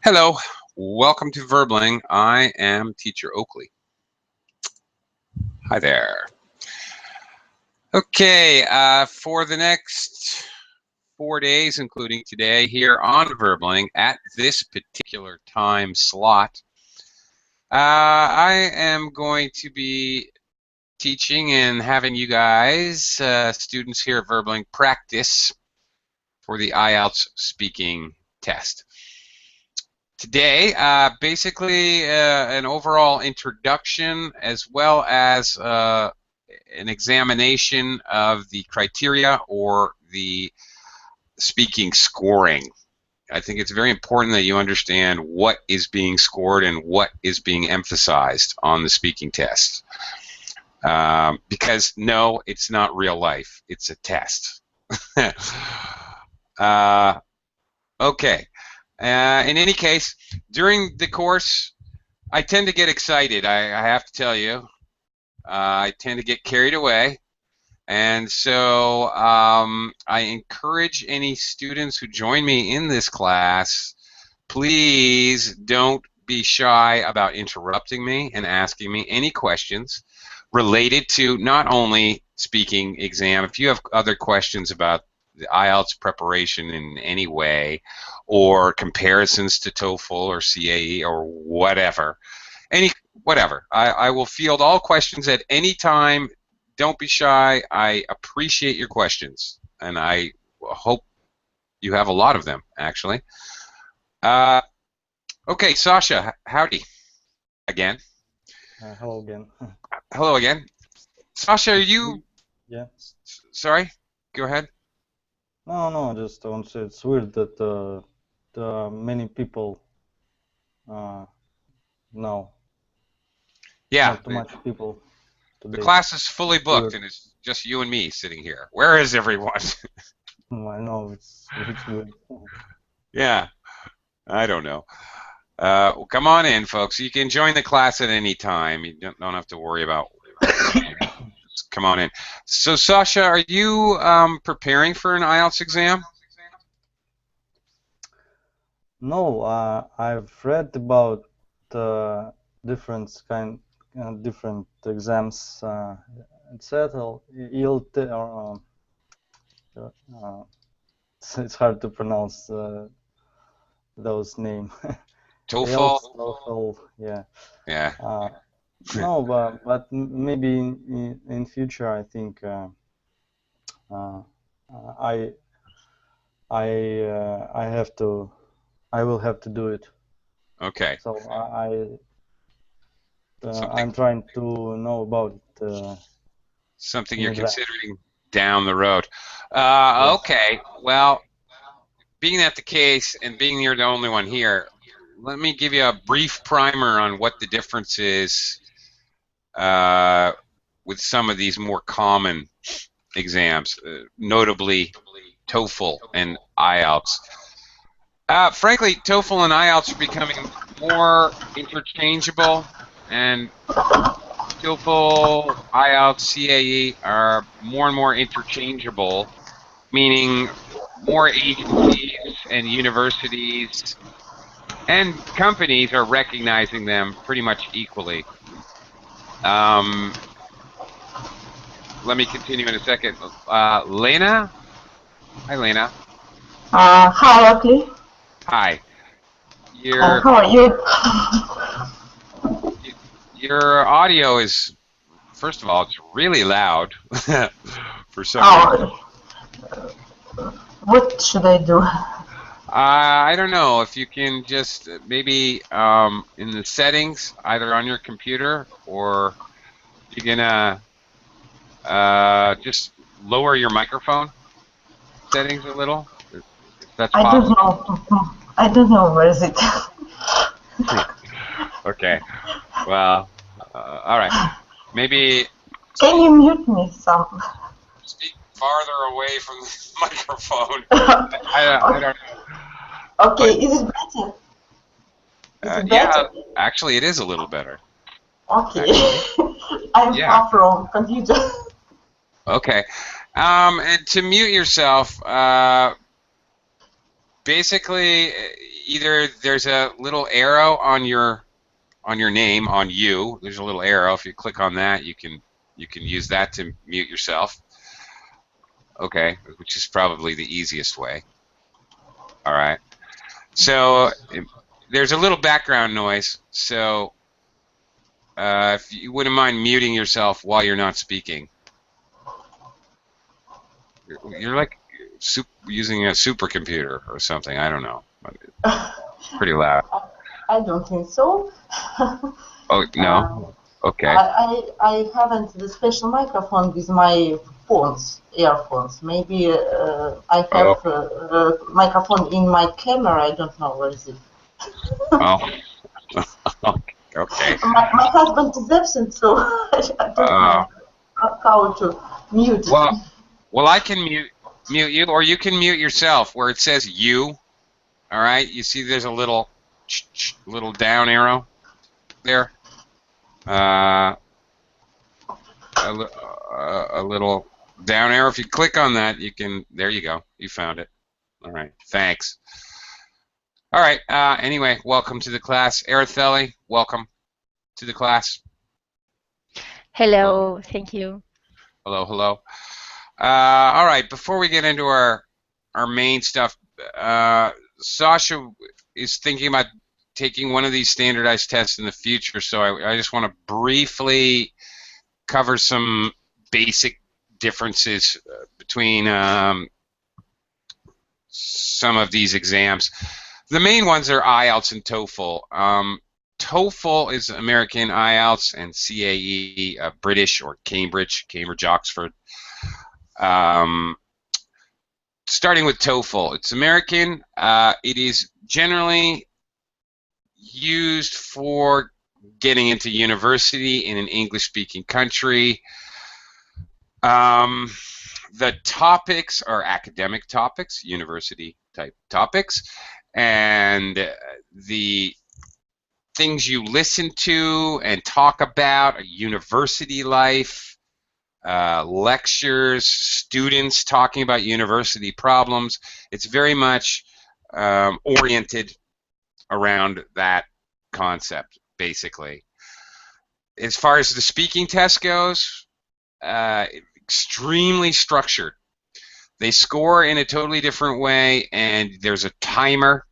Hello, welcome to Verbling. I am Teacher Oakley. Hi there. Okay, for the next 4 days, including today, here on Verbling at this particular time slot, I am going to be teaching and having you guys, students here at Verbling, practice for the IELTS speaking test. Today, basically an overall introduction as well as an examination of the criteria or the speaking scoring. I think it's very important that you understand what is being scored and what is being emphasized on the speaking test. Because no, it's not real life. It's a test. Okay. In any case, during the course, I tend to get excited, I have to tell you. I tend to get carried away. And so I encourage any students who join me in this class, please don't be shy about interrupting me and asking me any questions related to not only speaking exam. If you have other questions about the IELTS preparation in any way, or comparisons to TOEFL or CAE or whatever, I will field all questions at any time. Don't be shy. I appreciate your questions, and I hope you have a lot of them, actually. Okay, Sasha, howdy again. Hello again. Hello again. Sasha, are you... Yeah. Sorry? Go ahead. No, just I want to say it's weird that many people know. Yeah. Not too much people today. The class is fully booked, and it's just you and me sitting here. Where is everyone? I know, it's weird. Yeah, I don't know. Well, come on in, folks. You can join the class at any time. You don't have to worry about. Just come on in. So, Sasha, are you preparing for an IELTS exam? No, I've read about different exams. Etc. It's hard to pronounce those names. TOEFL. TOEFL, yeah. Yeah. No, but maybe in future I think I will have to do it. Okay. So I'm trying to know about something you're considering down the road. Okay. Well, being that the case and being you're the only one here, let me give you a brief primer on what the difference is with some of these more common exams, notably TOEFL and IELTS. Frankly, TOEFL and IELTS are becoming more interchangeable, and TOEFL, IELTS, CAE are more and more interchangeable, meaning more agencies and universities and companies are recognizing them pretty much equally. Let me continue in a second. Lena? Hi, Lena. Hi, Oakley. Hi. How are you? Your audio is, first of all, it's really loud for some reason. What should I do? I don't know if you can just maybe in the settings, either on your computer or you're gonna just lower your microphone settings a little. If that's possible. I don't know where is it. Okay. Well, all right. Maybe. Can you mute me some? Speak farther away from the microphone. I don't know. Okay, is it better? Is it better? Yeah, actually, it is a little better. Okay. I'm far from computer. Okay. And to mute yourself, basically, either there's a little arrow on your name, on you. There's a little arrow. If you click on that, you can use that to mute yourself. Okay, which is probably the easiest way. All right. So there's a little background noise. So if you wouldn't mind muting yourself while you're not speaking. You're like using a supercomputer or something. I don't know. Pretty loud. I don't think so. Oh, no? Okay. I haven't the special microphone with my earphones. Maybe I have a microphone in my camera. I don't know where is it. Oh. Okay. My husband is absent, so I don't know how to mute it. Well, I can mute you, or you can mute yourself where it says you. All right. You see, there's a little down arrow there. A little down arrow. If you click on that, you can. There you go. You found it. All right. Thanks. All right. Anyway, welcome to the class, Araceli. Welcome to the class. Hello. Thank you. Hello. Hello. All right. Before we get into our main stuff, Sasha is thinking about taking one of these standardized tests in the future, so I just want to briefly cover some basic differences between some of these exams. The main ones are IELTS and TOEFL. TOEFL is American IELTS, and CAE British or Cambridge, Oxford. Starting with TOEFL, it's American. It is generally used for getting into university in an English-speaking country. The topics are academic topics, university-type topics, and the things you listen to and talk about are university life, lectures, students talking about university problems. It's very much oriented around that concept, basically. As far as the speaking test goes, extremely structured. They score in a totally different way, and there's a timer.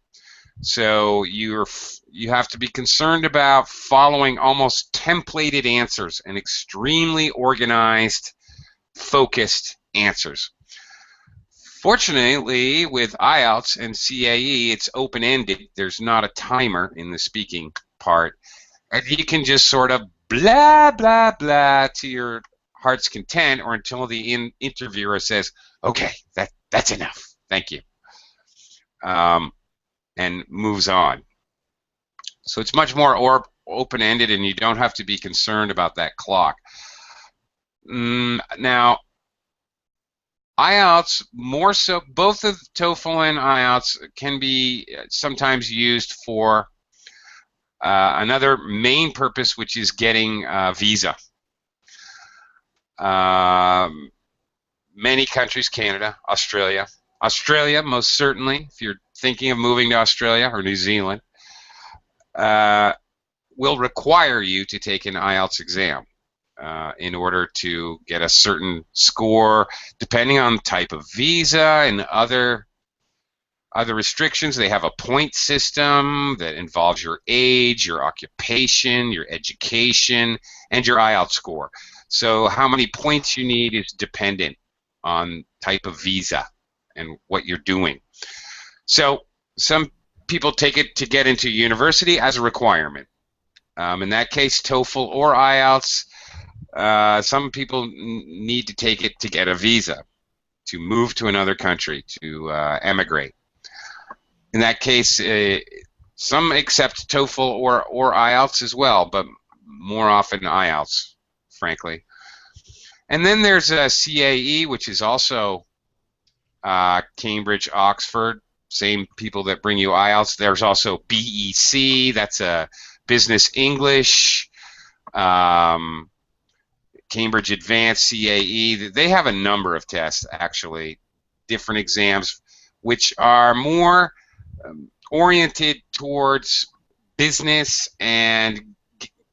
So you have to be concerned about following almost templated answers and extremely organized, focused answers. Fortunately, with IELTS and CAE, it's open-ended. There's not a timer in the speaking part, and you can just sort of blah, blah, blah to your heart's content, or until the interviewer says, okay, that's enough, thank you, and moves on. So it's much more open-ended, and you don't have to be concerned about that clock. Now, IELTS, more so, both of TOEFL and IELTS can be sometimes used for another main purpose, which is getting a visa. Many countries, Canada, Australia, most certainly, if you're thinking of moving to Australia or New Zealand, will require you to take an IELTS exam in order to get a certain score, depending on type of visa and other restrictions. They have a point system that involves your age, your occupation, your education, and your IELTS score. So how many points you need is dependent on type of visa and what you're doing. So some people take it to get into university as a requirement. In that case, TOEFL or IELTS. Some people need to take it to get a visa, to move to another country, to emigrate. In that case, some accept TOEFL or IELTS as well, but more often IELTS, frankly. And then there's CAE, which is also Cambridge, Oxford, same people that bring you IELTS. There's also BEC, that's a Business English, Cambridge Advanced, CAE. They have a number of tests, actually, different exams, which are more oriented towards business and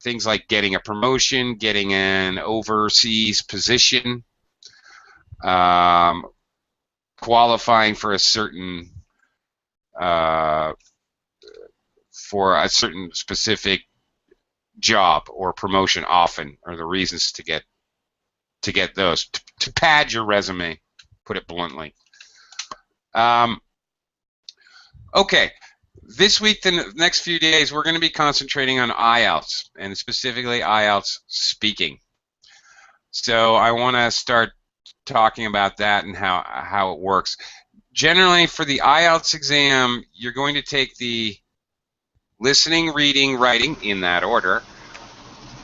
things like getting a promotion, getting an overseas position, qualifying for a certain specific job or promotion often are the reasons to get those, to pad your resume, put it bluntly. Okay, this week, the next few days, we're going to be concentrating on IELTS, and specifically IELTS speaking. So I want to start talking about that and how it works. Generally, for the IELTS exam, you're going to take the listening, reading, writing, in that order,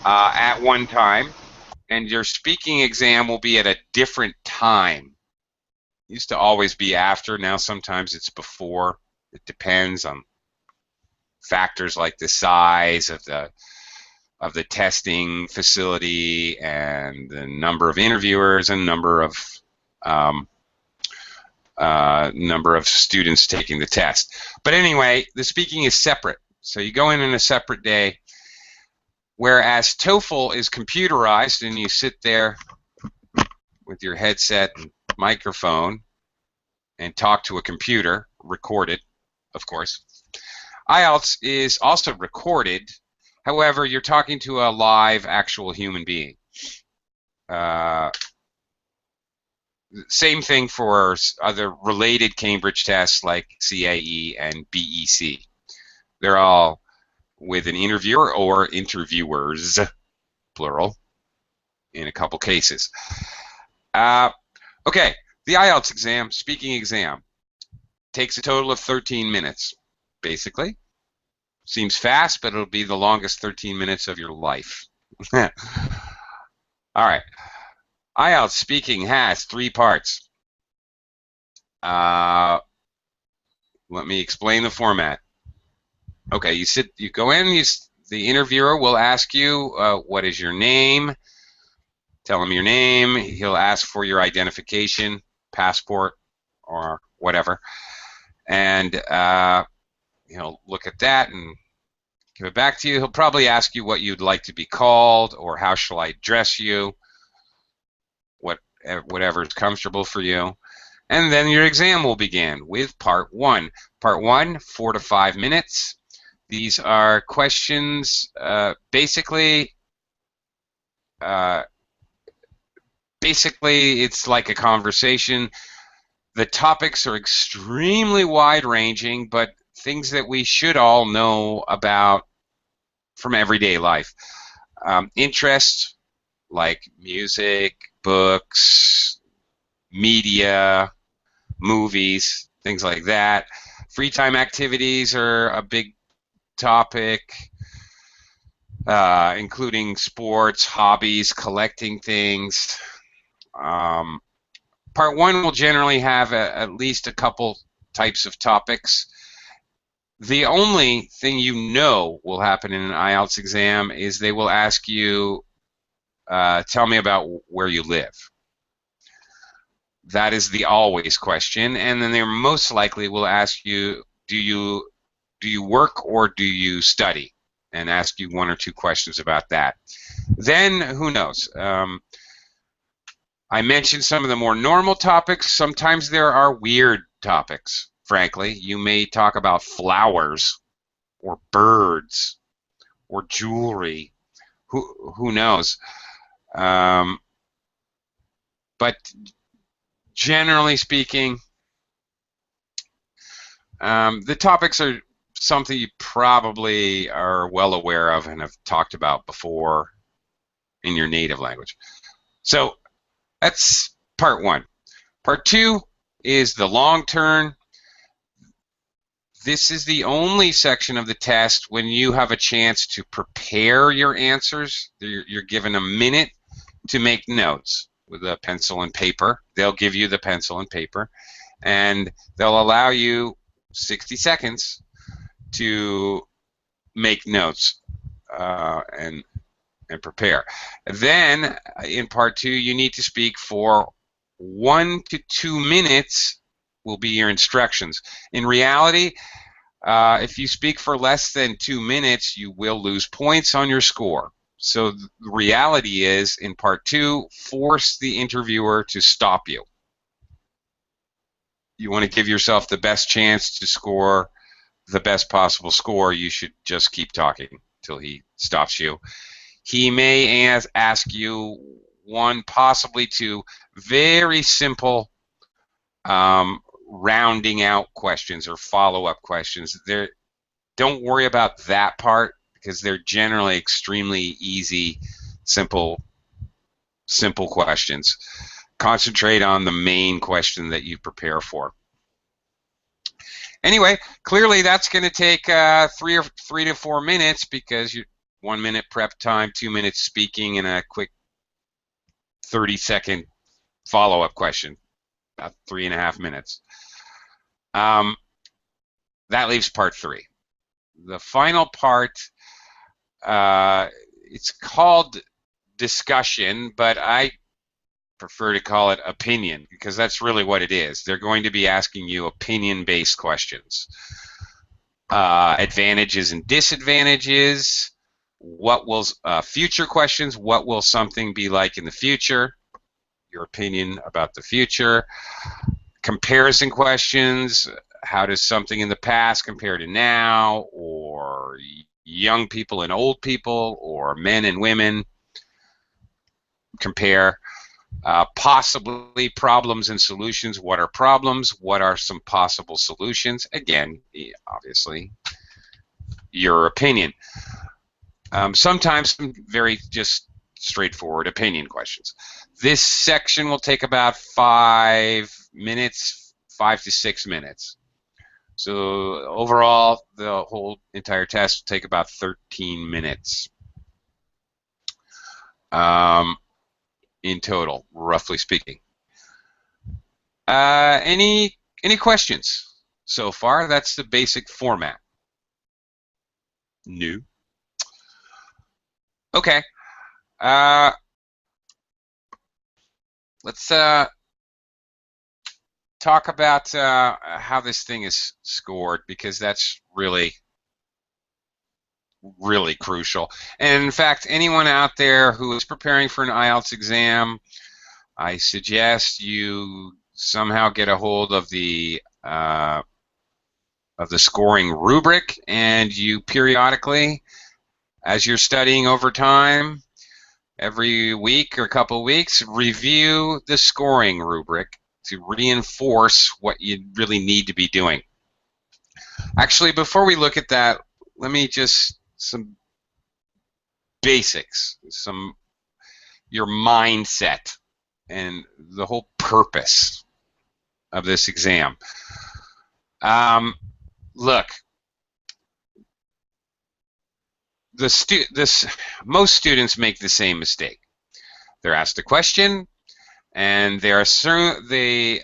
at one time, and your speaking exam will be at a different time. It used to always be after, now sometimes it's before. It depends on factors like the size of the testing facility and the number of interviewers and number of students taking the test. But anyway, the speaking is separate. So you go in a separate day, whereas TOEFL is computerized and you sit there with your headset and microphone and talk to a computer, recorded, of course. IELTS is also recorded. However, you're talking to a live, actual human being. Same thing for other related Cambridge tests like CAE and BEC. They're all with an interviewer or interviewers, plural, in a couple cases. Okay, the IELTS exam, speaking exam, takes a total of 13 minutes, basically. Seems fast, but it'll be the longest 13 minutes of your life. All right. IELTS speaking has 3 parts. Let me explain the format. Okay, you go in, the interviewer will ask you, what is your name? Tell him your name. He'll ask for your identification, passport, or whatever. And he'll look at that and give it back to you. He'll probably ask you what you'd like to be called, or how shall I address you, whatever is comfortable for you. And then your exam will begin with Part 1. Part 1, 4 to 5 minutes. These are questions, basically it's like a conversation. The topics are extremely wide-ranging, but things that we should all know about from everyday life. Interests like music, books, media, movies, things like that. Free time activities are a big topic, including sports, hobbies, collecting things. Part 1 will generally have at least a couple types of topics. The only thing you know will happen in an IELTS exam is they will ask you, tell me about where you live. That is the always question, and then they most likely will ask you, do you work or do you study, and ask you 1 or 2 questions about that. Then, who knows? I mentioned some of the more normal topics. Sometimes there are weird topics, frankly. You may talk about flowers or birds or jewelry. Who knows? But generally speaking, the topics are something you probably are well aware of and have talked about before in your native language. So that's Part 1. Part 2 is the long turn. This is the only section of the test when you have a chance to prepare your answers. You're given a minute to make notes with a pencil and paper. They'll give you the pencil and paper, and they'll allow you 60 seconds to make notes and prepare. Then in Part 2, you need to speak for 1 to 2 minutes will be your instructions. In reality, If you speak for less than 2 minutes, you will lose points on your score. So the reality is, in part 2, force the interviewer to stop you. You want to give yourself the best chance to score the best possible score. You should just keep talking till he stops you. He may ask you one, possibly two, very simple rounding out questions or follow-up questions. Don't worry about that part because they're generally extremely easy, simple questions. Concentrate on the main question that you prepare for. Anyway, clearly that's going to take 3 to 4 minutes because you 1 minute prep time, 2 minutes speaking, and a quick 30-second follow-up question, about 3.5 minutes. That leaves part 3. The final part, it's called discussion, but I prefer to call it opinion because that's really what it is. They're going to be asking you opinion-based questions. Advantages and disadvantages. What will future questions? What will something be like in the future? Your opinion about the future. Comparison questions. How does something in the past compare to now, or young people and old people, or men and women compare? Possibly problems and solutions. What are problems? What are some possible solutions? Again, obviously, your opinion. Sometimes some very just straightforward opinion questions. This section will take about 5 minutes, 5 to 6 minutes. So overall, the whole entire test will take about 13 minutes in total, roughly speaking. Any questions so far? That's the basic format. New. Okay. Let's talk about how this thing is scored, because that's really crucial. And in fact, anyone out there who is preparing for an IELTS exam, I suggest you somehow get a hold of the scoring rubric, and you periodically, as you're studying over time, every week or couple of weeks, review the scoring rubric to reinforce what you really need to be doing. Actually, before we look at that, let me just some basics, your mindset and the whole purpose of this exam. Look, most students make the same mistake. They're asked a question, and they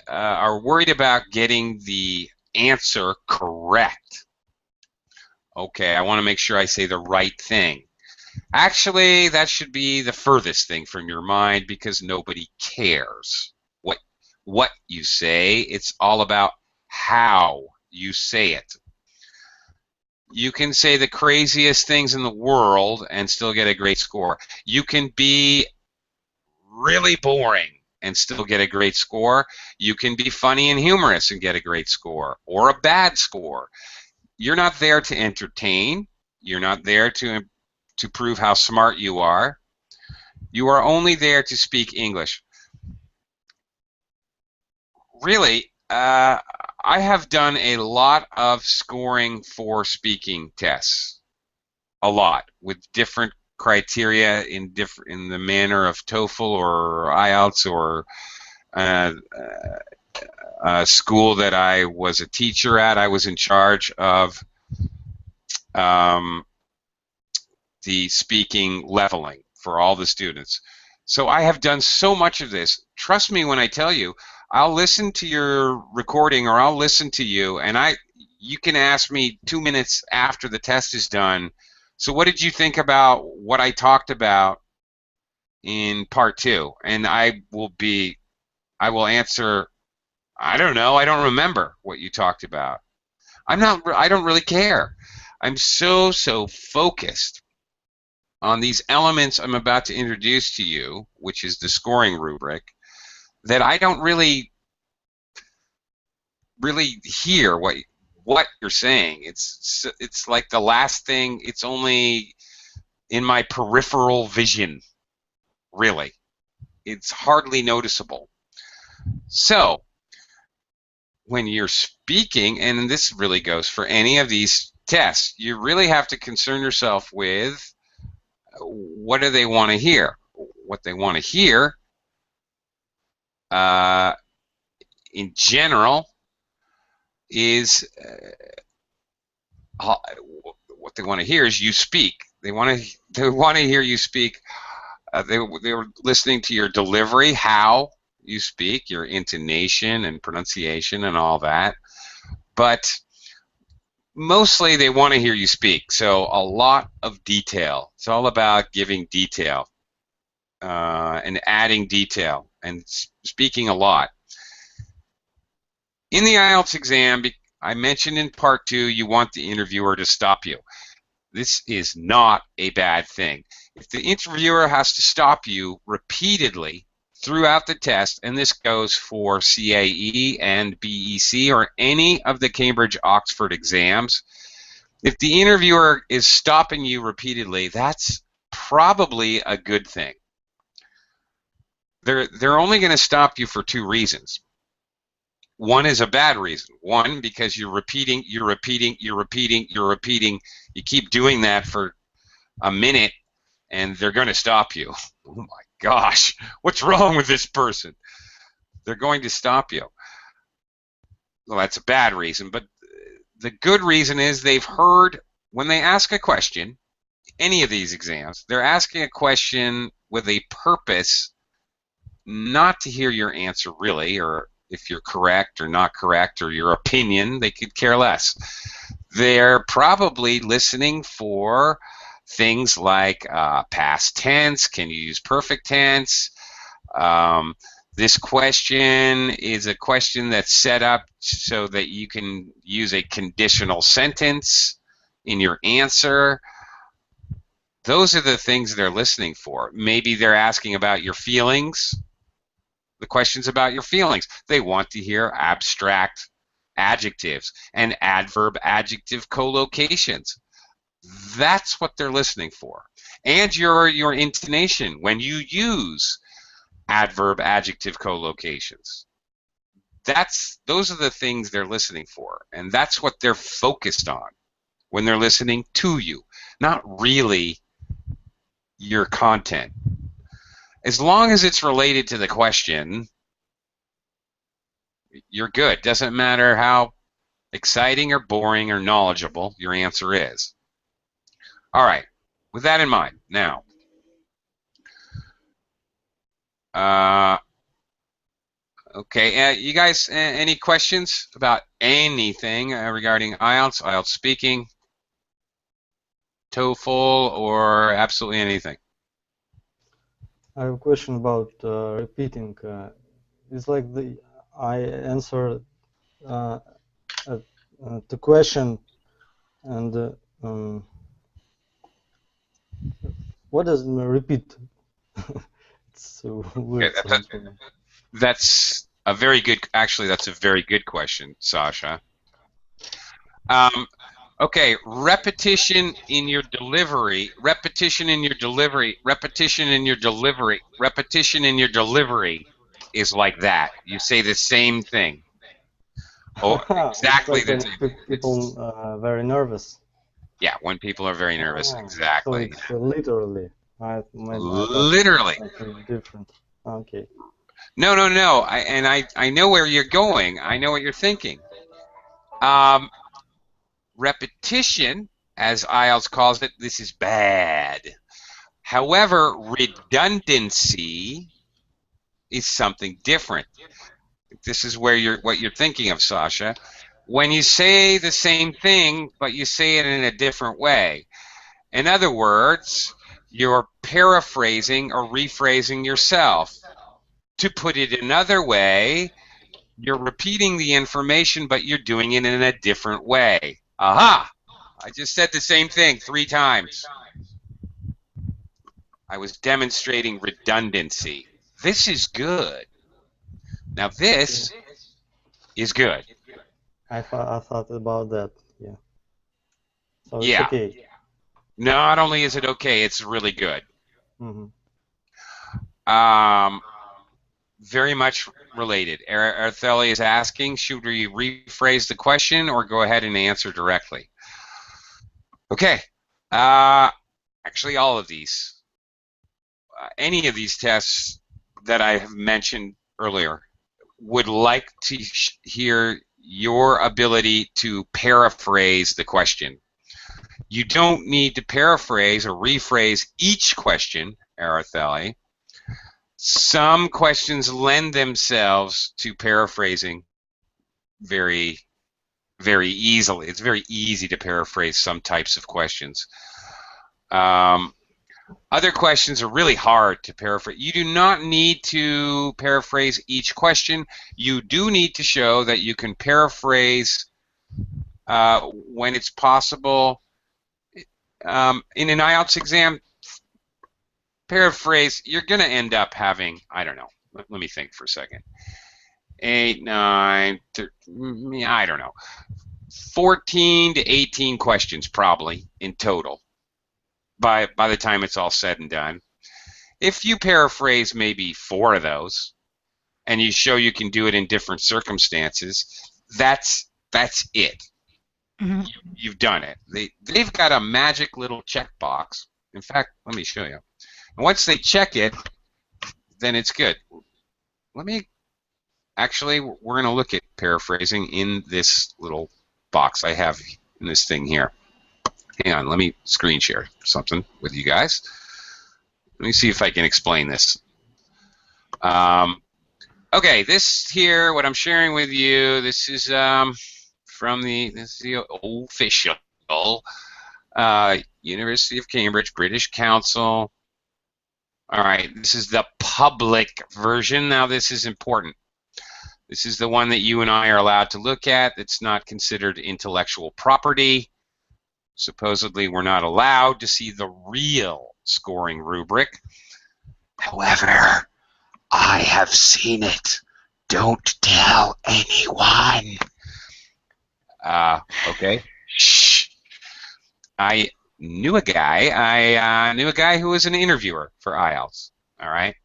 are worried about getting the answer correct. Okay, I want to make sure I say the right thing. Actually, that should be the furthest thing from your mind, because nobody cares what you say. It's all about how you say it. You can say the craziest things in the world and still get a great score. You can be really boring and still get a great score. You can be funny and humorous and get a great score, or a bad score. You're not there to entertain. You're not there to prove how smart you are. You are only there to speak English. Really, I have done a lot of scoring for speaking tests. A lot, with different criteria in the manner of TOEFL or IELTS, or a school that I was a teacher at. I was in charge of the speaking leveling for all the students. So I have done so much of this. Trust me when I tell you, I'll listen to your recording, or I'll listen to you, and you can ask me 2 minutes after the test is done, so what did you think about what I talked about in part 2? And I will answer, I don't know, I don't remember what you talked about. I don't really care. I'm so focused on these elements I'm about to introduce to you, which is the scoring rubric, that I don't really hear what you're saying. It's like the last thing. It's only in my peripheral vision, really. It's hardly noticeable. So when you're speaking, and this really goes for any of these tests, you really have to concern yourself with what do they want to hear. What they want to hear, in general, is what they want to hear is you speak. They want to hear you speak. They were listening to your delivery, how you speak, your intonation and pronunciation and all that. But mostly they want to hear you speak. So a lot of detail. It's all about giving detail and adding detail and speaking a lot. In the IELTS exam, I mentioned in part 2, you want the interviewer to stop you. This is not a bad thing. If the interviewer has to stop you repeatedly throughout the test, and this goes for CAE and BEC or any of the Cambridge-Oxford exams, if the interviewer is stopping you repeatedly, that's probably a good thing. They're only going to stop you for 2 reasons. One is a bad reason. One, because you're repeating. You keep doing that for a minute, and they're going to stop you. Oh my gosh, what's wrong with this person? They're going to stop you. Well, that's a bad reason, but the good reason is they've heard, when they ask a question, any of these exams, they're asking a question with a purpose, not to hear your answer really, or if you're correct or not correct, or your opinion. They could care less. They're probably listening for things like past tense. Can you use perfect tense? This question is a question that's set up so that you can use a conditional sentence in your answer. Those are the things they're listening for. Maybe they're asking about your feelings. The question's about your feelings. They want to hear abstract adjectives and adverb-adjective collocations. That's what they're listening for. And your intonation when you use adverb-adjective collocations. Those are the things they're listening for, and that's what they're focused on when they're listening to you, not really your content. As long as it's related to the question, you're good. Doesn't matter how exciting or boring or knowledgeable your answer is. All right, with that in mind, now, okay, you guys, any questions about anything regarding IELTS, IELTS speaking, TOEFL, or absolutely anything? I have a question about repeating. It's like I answer the question, and what does repeat? It's a weird sound for me. That's a very good. Actually, that's a very good question, Sasha. Okay, repetition in your delivery, repetition in your delivery, repetition in your delivery, repetition in your delivery is like that. You say the same thing. Oh, exactly. It's like when people very nervous. Yeah, when people are very nervous, exactly. So it's literally. Literally. Something different. Okay. No. I know where you're going. I know what you're thinking. Repetition, as IELTS calls it, this is bad. However, redundancy is something different. This is where what you're thinking of, Sasha. When you say the same thing, but you say it in a different way. In other words, you're paraphrasing or rephrasing yourself. To put it another way, You're repeating the information, but you're doing it in a different way. Aha! I just said the same thing 3 times. I was demonstrating redundancy. This is good. Now this is good. I thought about that. Yeah. So it's Yeah. okay. Not only is it okay, it's really good. Mm-hmm. Very much related. Artheli is asking, should we rephrase the question or go ahead and answer directly? Okay. Actually, all of these. Any of these tests that I have mentioned earlier would like to hear your ability to paraphrase the question. You don't need to paraphrase or rephrase each question, Artheli. Some questions lend themselves to paraphrasing very, very easily. It's very easy to paraphrase some types of questions. Other questions are really hard to paraphrase. You do not need to paraphrase each question. You do need to show that you can paraphrase when it's possible. In an IELTS exam, paraphrase, you're going to end up having, I don't know, let me think for a second. 8, 9, 13, I don't know, 14 to 18 questions probably in total by the time it's all said and done. If you paraphrase maybe 4 of those and you show you can do it in different circumstances, that's it. Mm-hmm. You've done it. They've got a magic little checkbox. In fact, let me show you. And once they check it, then it's good. Actually, we're going to look at paraphrasing in this little box I have in this thing here. Hang on, let me screen share something with you guys. Let me see if I can explain this. Okay, this here, what I'm sharing with you, this is from the official University of Cambridge British Council. All right, this is the public version. Now this is important. This is the one that you and I are allowed to look at. It's not considered intellectual property. Supposedly we're not allowed to see the real scoring rubric. However, I have seen it. Don't tell anyone. Okay. Shh. I knew a guy. I knew a guy who was an interviewer for IELTS. All right.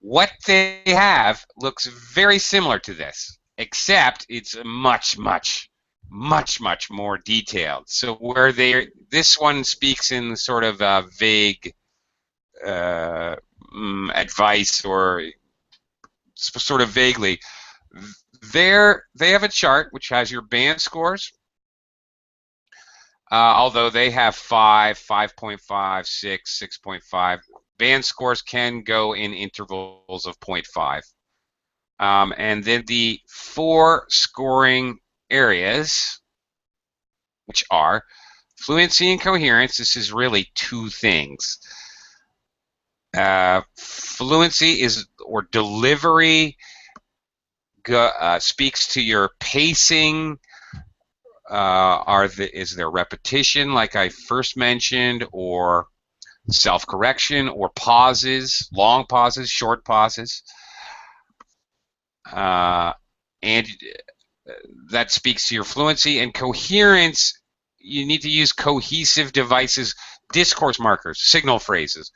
What they have looks very similar to this, except it's much, much, much, much more detailed. So where this one speaks in sort of vague advice or sort of vaguely. They have a chart which has your band scores. Although they have 5, 5.5, 6, 6.5. Band scores can go in intervals of 0.5. And then the 4 scoring areas, which are fluency and coherence. This is really 2 things. Fluency is, or delivery, speaks to your pacing. Is there repetition, like I first mentioned, or self-correction, or pauses, long pauses, short pauses, and that speaks to your fluency. And coherence, you need to use cohesive devices, discourse markers, signal phrases.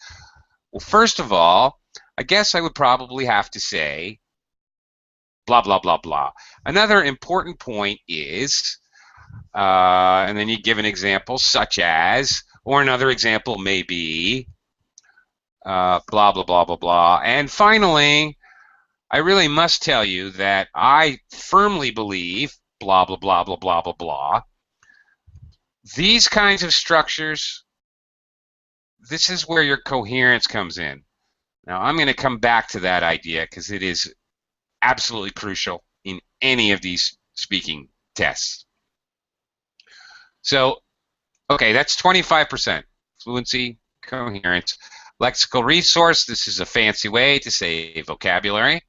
Well, first of all, I guess I would probably have to say blah, blah, blah, blah. Another important point is, and then you give an example such as, or another example may be, blah, blah, blah, blah, blah. And finally, I really must tell you that I firmly believe, blah, blah, blah, blah, blah, blah, blah. These kinds of structures, this is where your coherence comes in. Now, I'm going to come back to that idea because it is absolutely crucial in any of these speaking tests. So, okay, that's 25%. Fluency, coherence. Lexical resource, this is a fancy way to say vocabulary.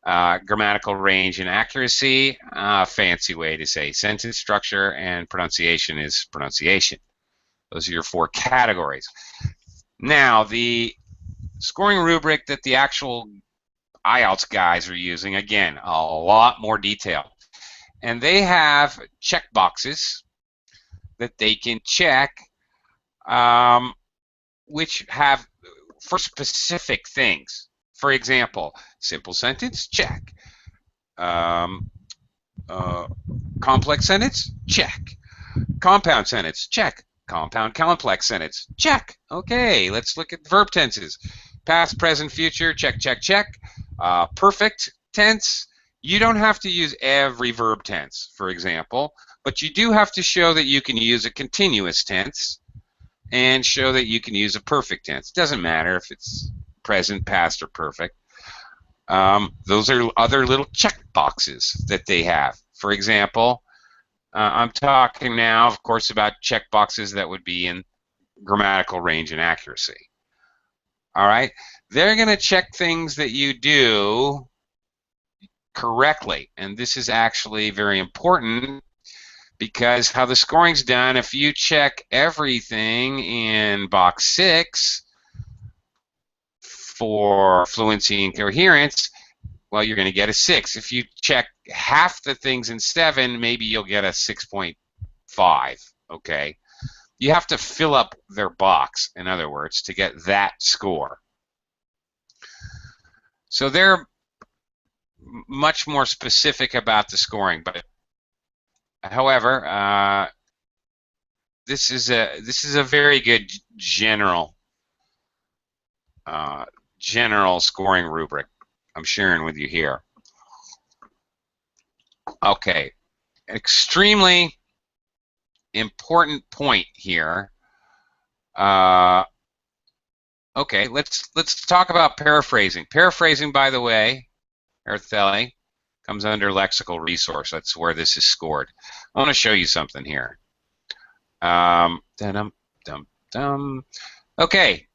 grammatical range and accuracy, fancy way to say sentence structure, and pronunciation is pronunciation. Those are your 4 categories. Now, the scoring rubric that the actual IELTS guys are using, again, a lot more detail. And they have check boxes that they can check, which have for specific things. For example, simple sentence, check. Complex sentence, check. Compound sentence, check. Compound complex sentence, check. Okay, let's look at verb tenses. Past, present, future, check, check, check. Perfect tense, you don't have to use every verb tense, for example, but you do have to show that you can use a continuous tense and show that you can use a perfect tense. Doesn't matter if it's present, past, or perfect. Those are other little check boxes that they have. For example, I'm talking now, of course, about check boxes that would be in grammatical range and accuracy. All right? They're going to check things that you do correctly, and this is actually very important because how the scoring's done, if you check everything in box 6 for fluency and coherence, well, you're going to get a 6. If you check half the things in 7, maybe you'll get a 6.5, okay? You have to fill up their box, in other words, to get that score. So they're much more specific about the scoring, but however, this is a very good general scoring rubric I'm sharing with you here. Okay, extremely important point here. Okay, let's talk about paraphrasing. Paraphrasing, by the way, Ertheli, comes under lexical resource. That's where this is scored. I want to show you something here. Okay,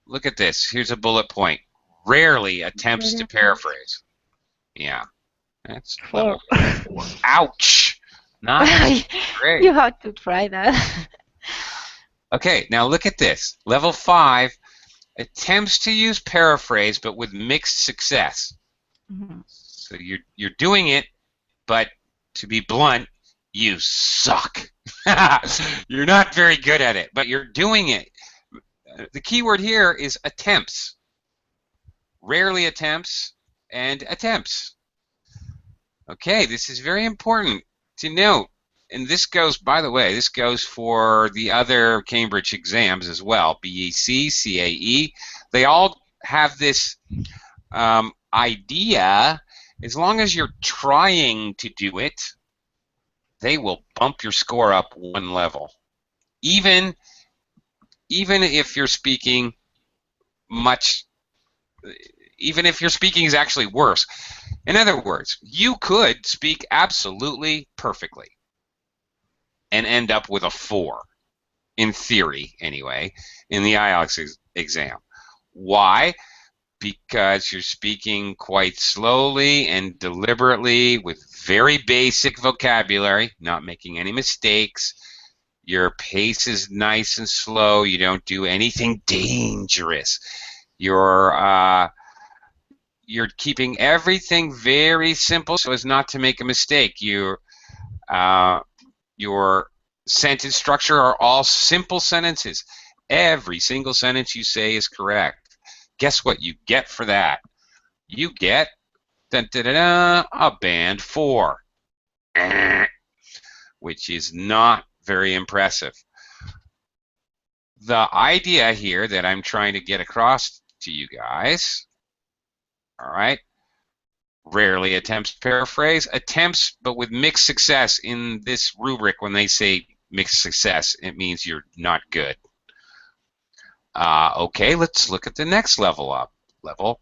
look at this. Here's a bullet point. Rarely attempts to paraphrase. Yeah, that's level 4. Ouch! Not great. You have to try that. Okay, now look at this. Level 5 attempts to use paraphrase, but with mixed success. Mm-hmm. So you're doing it, but to be blunt, you suck. You're not very good at it, but you're doing it. The key word here is attempts. Rarely attempts and attempts. Okay, this is very important to note. And this goes, by the way, this goes for the other Cambridge exams as well, BEC, CAE. They all have this idea. As long as you're trying to do it, they will bump your score up 1 level. Even if you're speaking even if your speaking is actually worse. In other words, you could speak absolutely perfectly and end up with a 4, in theory anyway, in the IELTS exam. Why? Because you're speaking quite slowly and deliberately with very basic vocabulary, not making any mistakes. Your pace is nice and slow. You don't do anything dangerous. You're keeping everything very simple so as not to make a mistake. Your sentence structure are all simple sentences. Every single sentence you say is correct. Guess what you get for that? You get a band 4, which is not very impressive. The idea here that I'm trying to get across to you guys, all right, rarely attempts to paraphrase, attempts but with mixed success. In this rubric, when they say mixed success, it means you're not good. Okay, let's look at the next level up. Level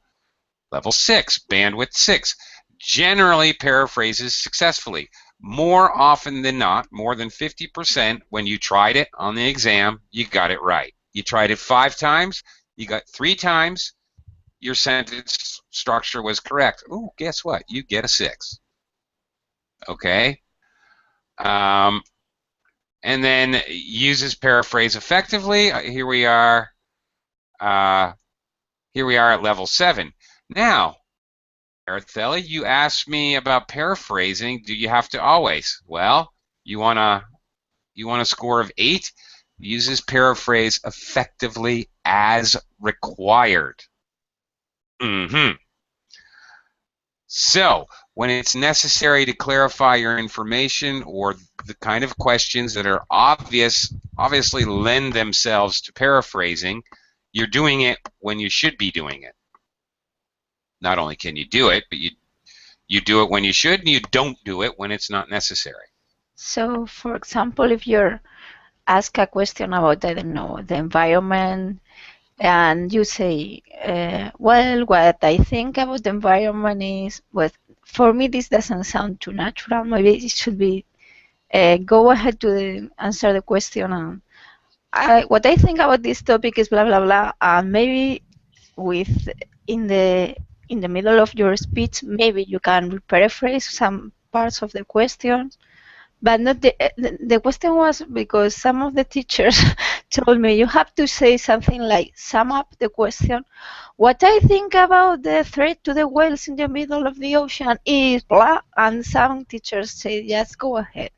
6, bandwidth 6. Generally paraphrases successfully. More often than not, more than 50%, when you tried it on the exam, you got it right. You tried it 5 times, you got 3 times, your sentence structure was correct. Ooh, guess what? You get a 6. Okay? And then uses paraphrase effectively. Here we are. Here we are at level 7. Now, Arthella, you asked me about paraphrasing. Do you have to always? Well, you want a score of 8? Uses paraphrase effectively as required. So, when it's necessary to clarify your information or the kind of questions that are obviously lend themselves to paraphrasing, you're doing it when you should be doing it. Not only can you do it, but you do it when you should, and you don't do it when it's not necessary. So, for example, if you're asked a question about, I don't know, the environment, and you say, well, what I think about the environment is, well, for me this doesn't sound too natural. Maybe it should be, go ahead to answer the question, and what I think about this topic is blah blah blah, and maybe with in the middle of your speech, maybe you can paraphrase some parts of the question. But not the question was because some of the teachers told me you have to say something like sum up the question. What I think about the threat to the whales in the middle of the ocean is blah, and some teachers say just go ahead.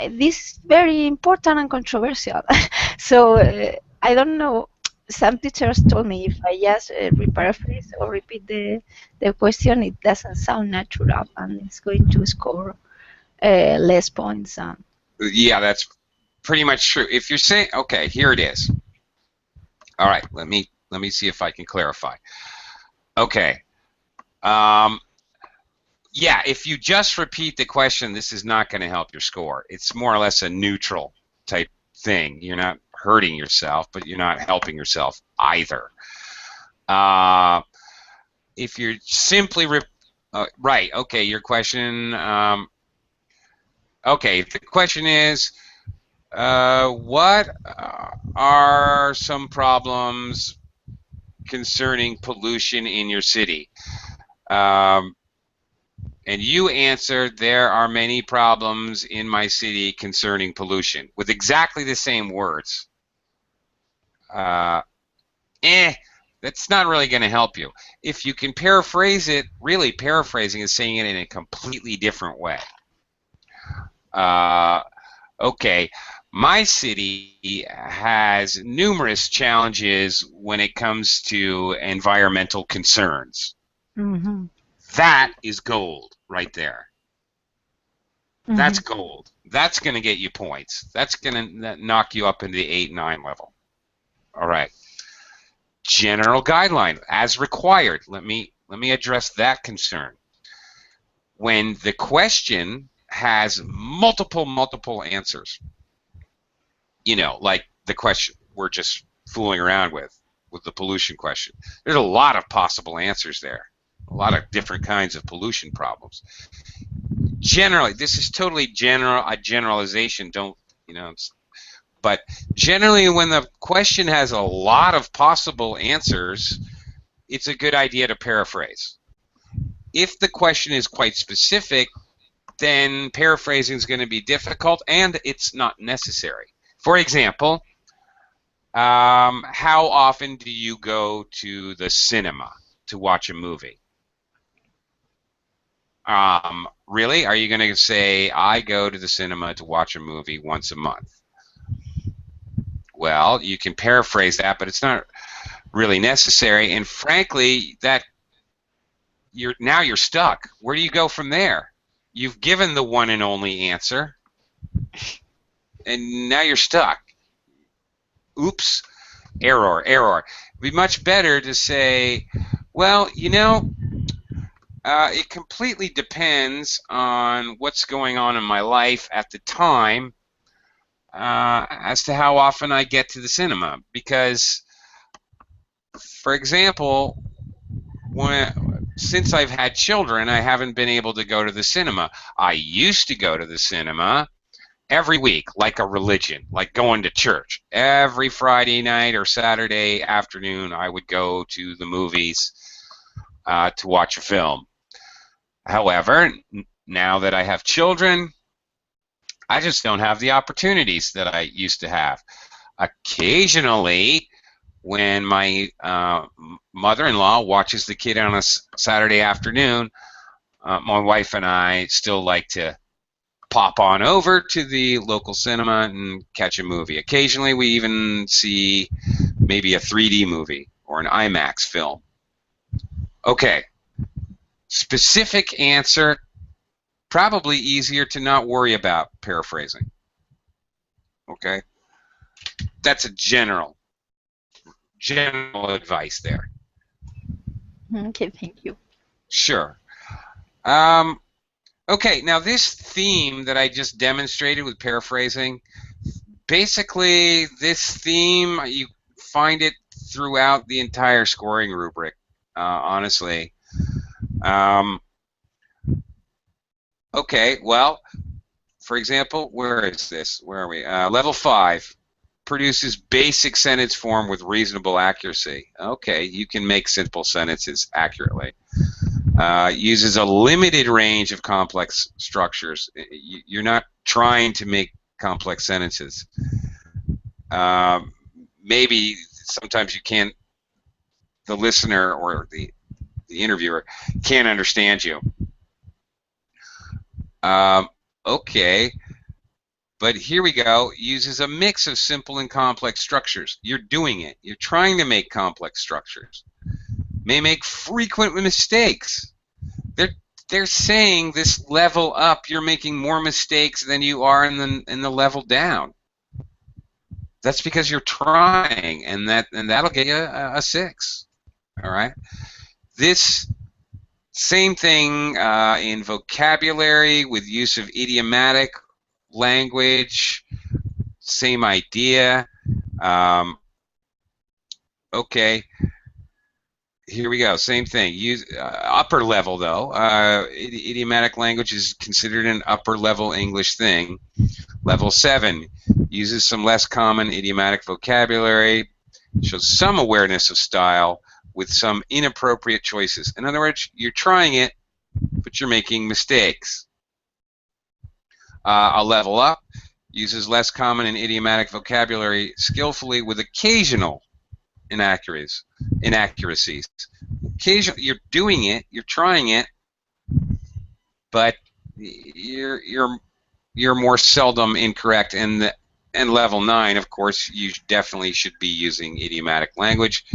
This is very important and controversial. So I don't know. Some teachers told me if I just paraphrase or repeat the question, it doesn't sound natural and it's going to score less points. Yeah, that's pretty much true. If you're saying, okay, here it is. All right, let me see if I can clarify. Okay. Yeah, if you just repeat the question, this is not going to help your score. It's more or less a neutral type thing. You're not hurting yourself, but you're not helping yourself either. If you're simply right, okay, your question. Okay, the question is, what are some problems concerning pollution in your city? And you answered, there are many problems in my city concerning pollution, with exactly the same words. That's not really going to help you. If you can paraphrase it, really paraphrasing is saying it in a completely different way. Okay, my city has numerous challenges when it comes to environmental concerns. Mm-hmm. That is gold right there. Mm-hmm. That's gold. That's going to get you points. That's going to knock you up into the 8-9 level. All right. General guideline as required. Let me address that concern. When the question has multiple answers, you know, like the question we're just fooling around with the pollution question. There's a lot of possible answers there. A lot of different kinds of pollution problems. Generally, this is totally a generalization. Don't, you know, but generally when the question has a lot of possible answers, it's a good idea to paraphrase. If the question is quite specific, then paraphrasing is going to be difficult and it's not necessary. For example, how often do you go to the cinema to watch a movie? Really? Are you going to say, I go to the cinema to watch a movie once a month? Well, you can paraphrase that, but it's not really necessary. And frankly, that now you're stuck. Where do you go from there? You've given the one and only answer, and now you're stuck. Oops. Error. It'd be much better to say, well, you know, it completely depends on what's going on in my life at the time as to how often I get to the cinema. Because, for example, since I've had children, I haven't been able to go to the cinema. I used to go to the cinema every week, like a religion, like going to church. Every Friday night or Saturday afternoon, I would go to the movies to watch a film. However, now that I have children, I just don't have the opportunities that I used to have. Occasionally, when my mother-in-law watches the kid on a Saturday afternoon, my wife and I still like to pop on over to the local cinema and catch a movie. Occasionally, we even see maybe a 3D movie or an IMAX film. Okay. Specific answer, probably easier to not worry about paraphrasing. Okay? That's a general advice there. Okay, thank you. Sure. Okay, now this theme that I just demonstrated with paraphrasing, basically this theme, you find it throughout the entire scoring rubric, honestly. Okay, well, for example, where is this? Where are we? Level 5 produces basic sentence form with reasonable accuracy. Okay, you can make simple sentences accurately. Uses a limited range of complex structures. You're not trying to make complex sentences. Maybe sometimes you can't, the listener or the interviewer can't understand you. Okay, but here we go. Uses a mix of simple and complex structures. You're doing it. You're trying to make complex structures. May make frequent mistakes. They're saying this level up, you're making more mistakes than you are in the level down. That's because you're trying, and that'll get you a 6. All right. This same thing in vocabulary with use of idiomatic language. Same idea. Okay. Here we go. Same thing. Use upper level though. Idiomatic language is considered an upper level English thing. Level 7 uses some less common idiomatic vocabulary. Shows some awareness of style with some inappropriate choices. In other words, you're trying it, but you're making mistakes. A level up uses less common and idiomatic vocabulary skillfully with occasional inaccuracies. You're doing it, you're trying it, but you're more seldom incorrect. And level 9, of course, you definitely should be using idiomatic language,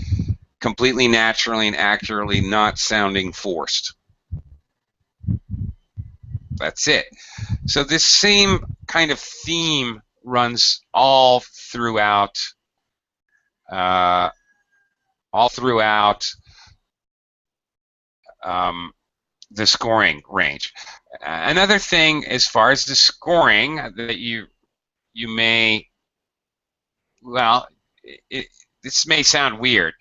completely naturally and accurately, not sounding forced. That's it. So this same kind of theme runs all throughout the scoring range. Another thing, as far as the scoring, that you may, well, this may sound weird,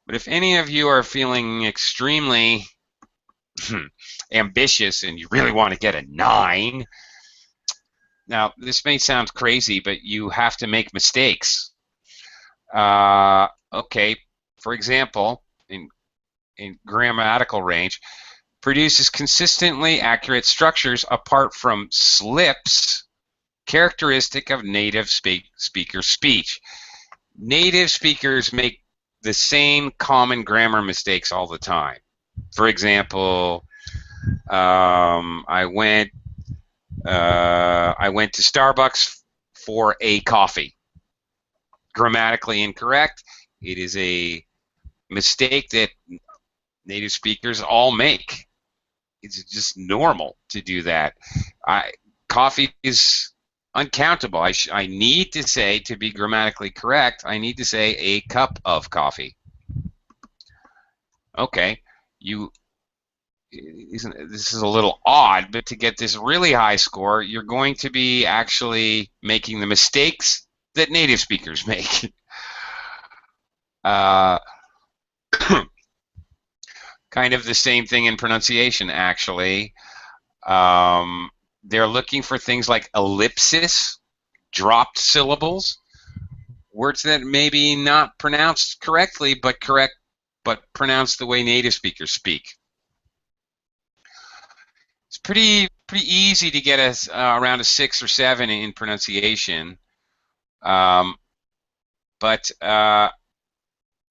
but if any of you are feeling extremely ambitious and you really want to get a 9, now this may sound crazy, but you have to make mistakes. Okay, for example, in grammatical range, produces consistently accurate structures apart from slips characteristic of native speaker speech. Native speakers make the same common grammar mistakes all the time. For example, I went to Starbucks for a coffee. Grammatically incorrect. It is a mistake that native speakers all make. It's just normal to do that. Coffee is uncountable. I need to say, to be grammatically correct, I need to say a cup of coffee. Okay, this is a little odd, but to get this really high score, you're going to be actually making the mistakes that native speakers make. Kind of the same thing in pronunciation, actually. They're looking for things like ellipsis, dropped syllables, words that may be not pronounced correctly, but pronounced the way native speakers speak. It's pretty easy to get us around a 6 or 7 in pronunciation, but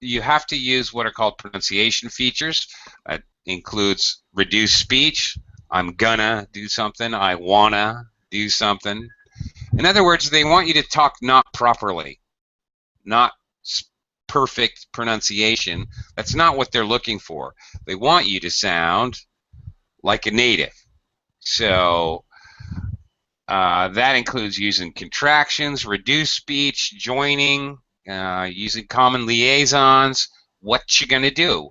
you have to use what are called pronunciation features. That includes reduced speech. I'm gonna do something. I wanna do something. In other words, they want you to talk not properly, not perfect pronunciation. That's not what they're looking for. They want you to sound like a native. So that includes using contractions, reduced speech, joining, using common liaisons. What you gonna do?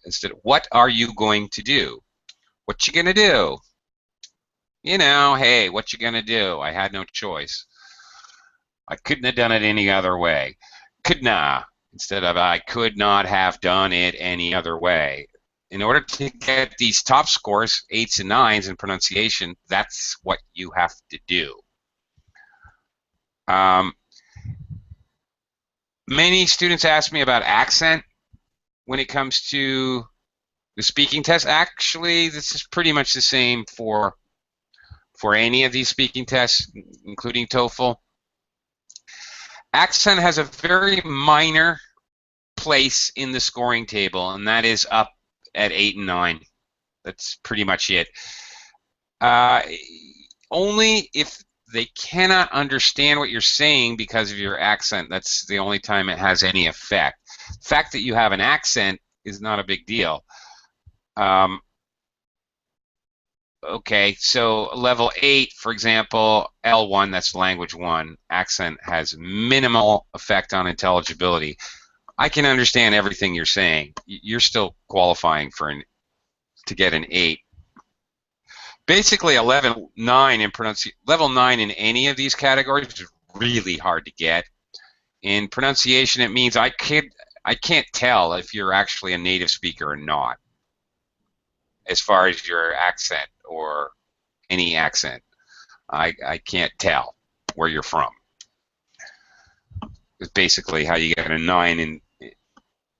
Instead of what are you going to do? What you gonna do? You know, hey, what you gonna do? I had no choice. I couldn't have done it any other way. Couldn't instead of I could not have done it any other way. In order to get these top scores, 8s and 9s in pronunciation, that's what you have to do. Many students ask me about accent when it comes to the speaking test. Actually, this is pretty much the same for any of these speaking tests, including TOEFL. Accent has a very minor place in the scoring table, and that is up at 8 and 9. That's pretty much it. Only if they cannot understand what you're saying because of your accent, that's the only time it has any effect. The fact that you have an accent is not a big deal. Okay, so level 8, for example, L1, that's language 1, accent has minimal effect on intelligibility. I can understand everything you're saying. You're still qualifying to get an 8. Basically, a level 9 in any of these categories is really hard to get. In pronunciation, it means I can't tell if you're actually a native speaker or not, as far as your accent or any accent. I can't tell where you're from. It's basically how you get a 9. And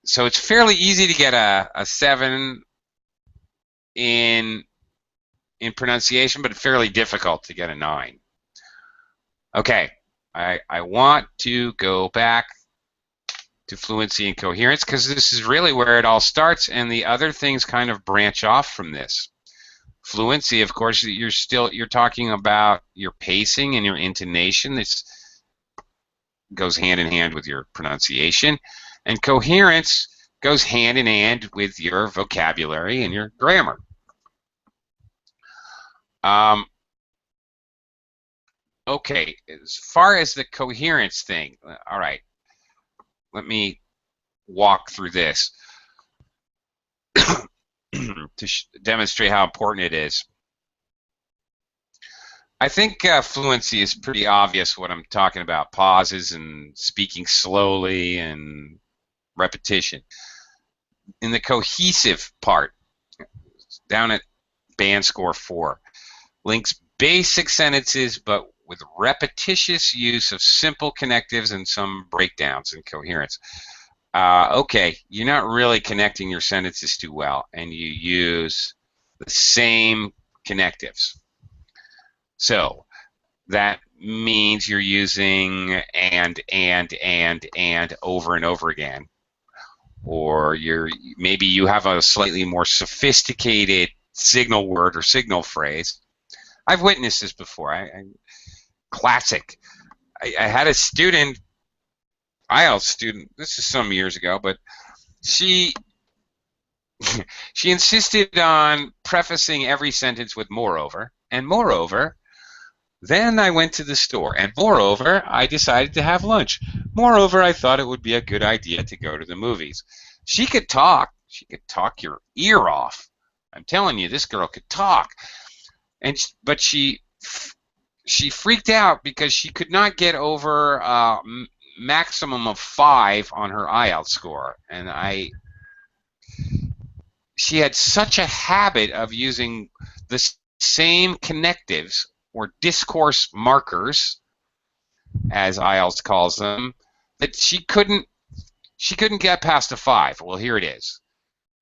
so it's fairly easy to get a 7 in pronunciation, but fairly difficult to get a 9. Okay, I want to go back to fluency and coherence because this is really where it all starts, and the other things kind of branch off from this. Fluency, of course, you're talking about your pacing and your intonation. This goes hand in hand with your pronunciation, and coherence goes hand in hand with your vocabulary and your grammar. Okay, as far as the coherence thing, all right, let me walk through this to demonstrate how important it is. I think fluency is pretty obvious what I'm talking about, pauses and speaking slowly and repetition. In the cohesive part, down at band score 4, links basic sentences but with repetitious use of simple connectives and some breakdowns in coherence. Okay, you're not really connecting your sentences too well, and you use the same connectives. So that means you're using and over and over again. Or maybe you have a slightly more sophisticated signal word or signal phrase. I've witnessed this before. Classic. I had a student, IELTS student, this is some years ago, but she insisted on prefacing every sentence with moreover, and moreover, then I went to the store, and moreover, I decided to have lunch. Moreover, I thought it would be a good idea to go to the movies. She could talk. She could talk your ear off. I'm telling you, this girl could talk. But she freaked out because she could not get over maximum of 5 on her IELTS score, and she had such a habit of using the same connectives or discourse markers, as IELTS calls them, that she couldn't get past a 5. Well, here it is.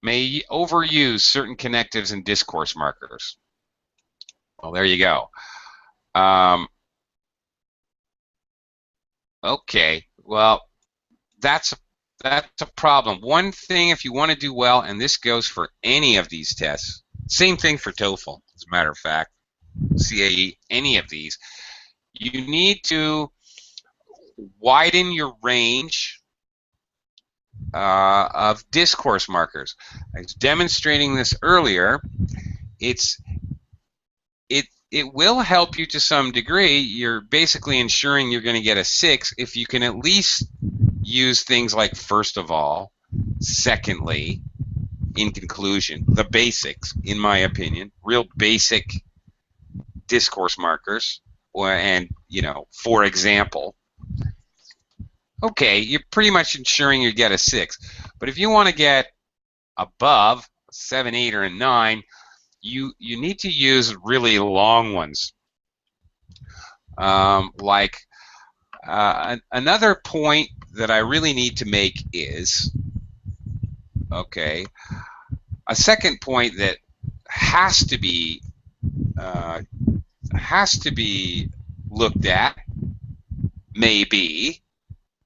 May overuse certain connectives and discourse markers. Well, there you go. Okay, well, that's a problem. One thing, if you want to do well, and this goes for any of these tests, same thing for TOEFL, as a matter of fact, CAE, any of these, you need to widen your range of discourse markers. I was demonstrating this earlier. It will help you to some degree. You're basically ensuring you're going to get a 6 if you can at least use things like first of all, secondly, in conclusion, the basics, in my opinion, real basic discourse markers, and, you know, for example. Okay, you're pretty much ensuring you get a 6. But if you want to get above 7, 8, or a 9, you need to use really long ones. Another point that I really need to make is, okay, a second point that has to be looked at, maybe,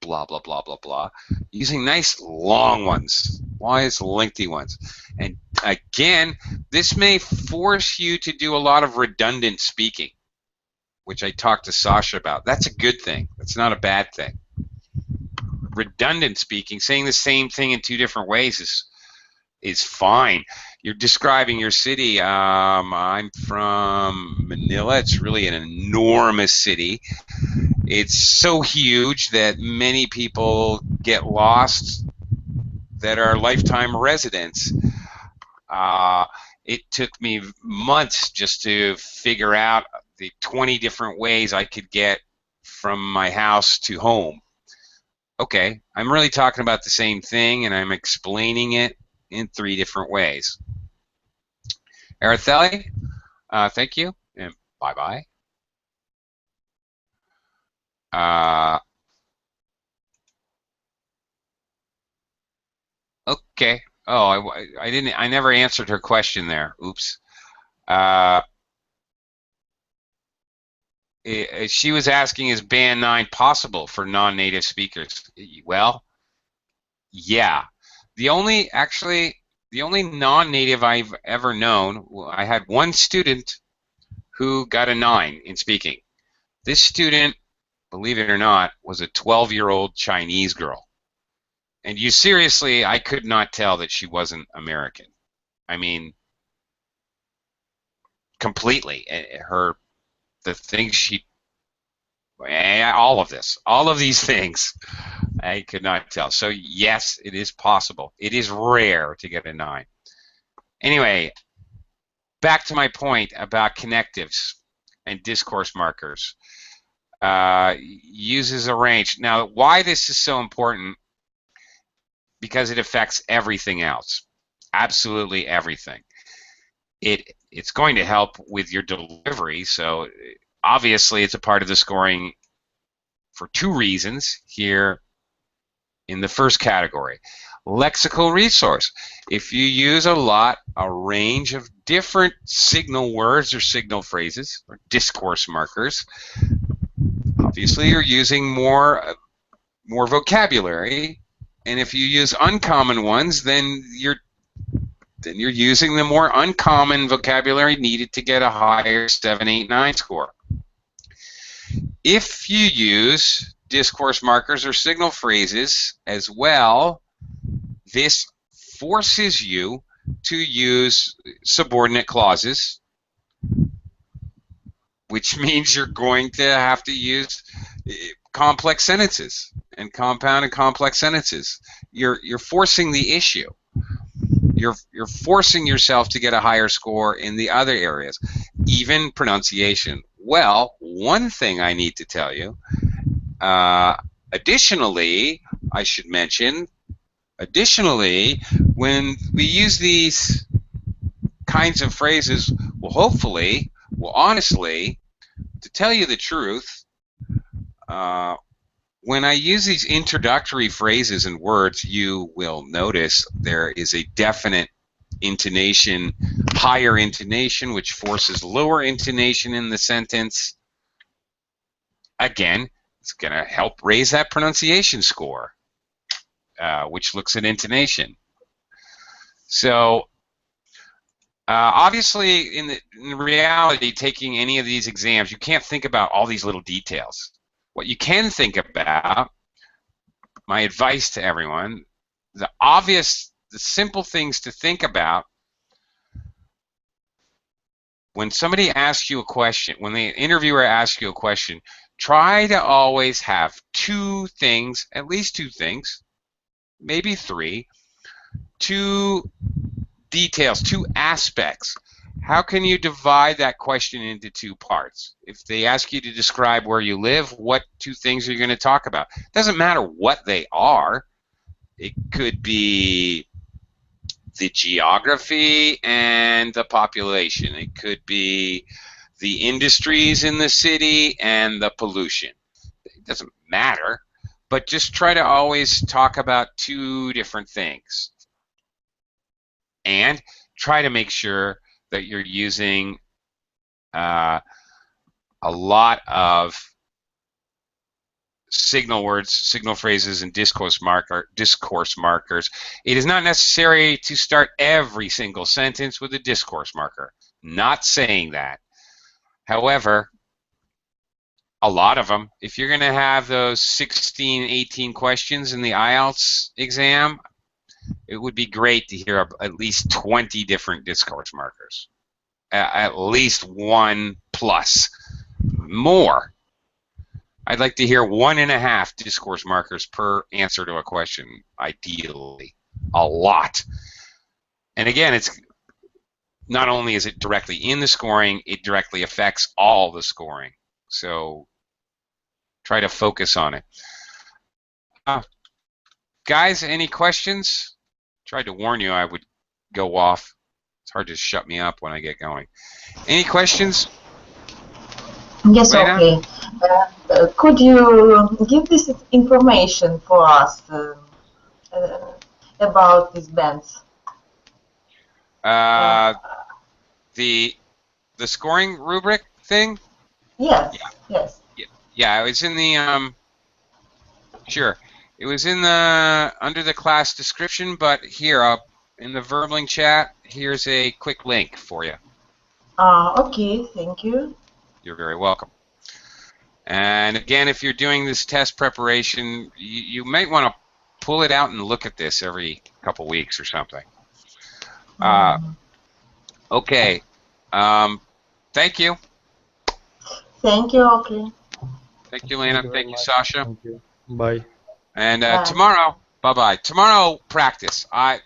blah, blah, blah, blah, blah, using nice long ones, wise, lengthy ones. And again, this may force you to do a lot of redundant speaking, which I talked to Sasha about. That's a good thing. That's not a bad thing. Redundant speaking, saying the same thing in 2 different ways is fine. You're describing your city. I'm from Manila. It's really an enormous city. It's so huge that many people get lost that are lifetime residents. It took me months just to figure out the 20 different ways I could get from my house to home. Okay, I'm really talking about the same thing, and I'm explaining it in 3 different ways. Araceli, thank you, and bye-bye. Okay. Oh, I never answered her question there. Oops. She was asking, is Band 9 possible for non-native speakers? Well, yeah. The only non-native I've ever known, I had one student who got a 9 in speaking. This student, believe it or not, was a 12-year-old Chinese girl. And you seriously, I could not tell that she wasn't American. I mean, completely. The things she, all of these things, I could not tell. So yes, it is possible. It is rare to get a 9. Anyway, back to my point about connectives and discourse markers. Uses a range. Now, why this is so important? Because it affects everything else. Absolutely everything. It's going to help with your delivery, so obviously it's a part of the scoring for 2 reasons here in the first category. Lexical resource. If you use a range of different signal words or signal phrases or discourse markers, obviously you're using more vocabulary. And if you use uncommon ones, then you're using the more uncommon vocabulary needed to get a higher 7, 8, 9 score. If you use discourse markers or signal phrases as well, this forces you to use subordinate clauses, which means you're going to have to use complex sentences and compound and complex sentences. You're forcing the issue. You're forcing yourself to get a higher score in the other areas. Even pronunciation. Well, one thing I need to tell you, additionally, I should mention, when we use these kinds of phrases, Well, hopefully, well, honestly, to tell you the truth, when I use these introductory phrases and words, you will notice there is a definite intonation, higher intonation, which forces lower intonation in the sentence. Again, it's going to help raise that pronunciation score, which looks at intonation. So, obviously, in reality, taking any of these exams, you can't think about all these little details. What you can think about, my advice to everyone, the simple things to think about when somebody asks you a question, when the interviewer asks you a question, try to always have two things, at least two things, maybe three, two details, two aspects. How can you divide that question into two parts? If they ask you to describe where you live, what two things are you going to talk about? It doesn't matter what they are. It could be the geography and the population. It could be the industries in the city and the pollution. It doesn't matter, but just try to always talk about two different things. And try to make sure that you're using a lot of signal words, signal phrases, and discourse markers. It is not necessary to start every single sentence with a discourse marker. Not saying that. However, a lot of them, if you're going to have those 16, 18 questions in the IELTS exam, it would be great to hear at least 20 different discourse markers. At least one plus. More. I'd like to hear 1.5 discourse markers per answer to a question, ideally. A lot. And again, it's not only is it directly in the scoring, it directly affects all the scoring. So try to focus on it. Guys, any questions? Tried to warn you I would go off. It's hard to shut me up when I get going. Any questions? Yes, Lena? okay. Could you give this information for us about these bands? The scoring rubric thing? Yes, yes. Yeah, it was in the sure. It was in the under the class description, but here in the Verbling chat, here's a quick link for you. Okay, thank you. You're very welcome. And again, if you're doing this test preparation, you might want to pull it out and look at this every couple weeks or something. Okay. Thank you. Thank you, okay. Thank you, Lena. Thank you, Sasha. Thank you. Bye. And Bye. tomorrow, bye-bye. Tomorrow, practice. I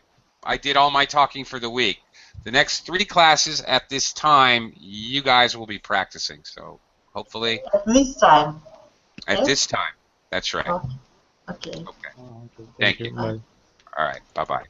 did all my talking for the week. The next 3 classes at this time, you guys will be practicing. So hopefully At this time. at Yes? this time. That's right. Okay. Okay. Okay. Thank you. Bye. All right. Bye-bye.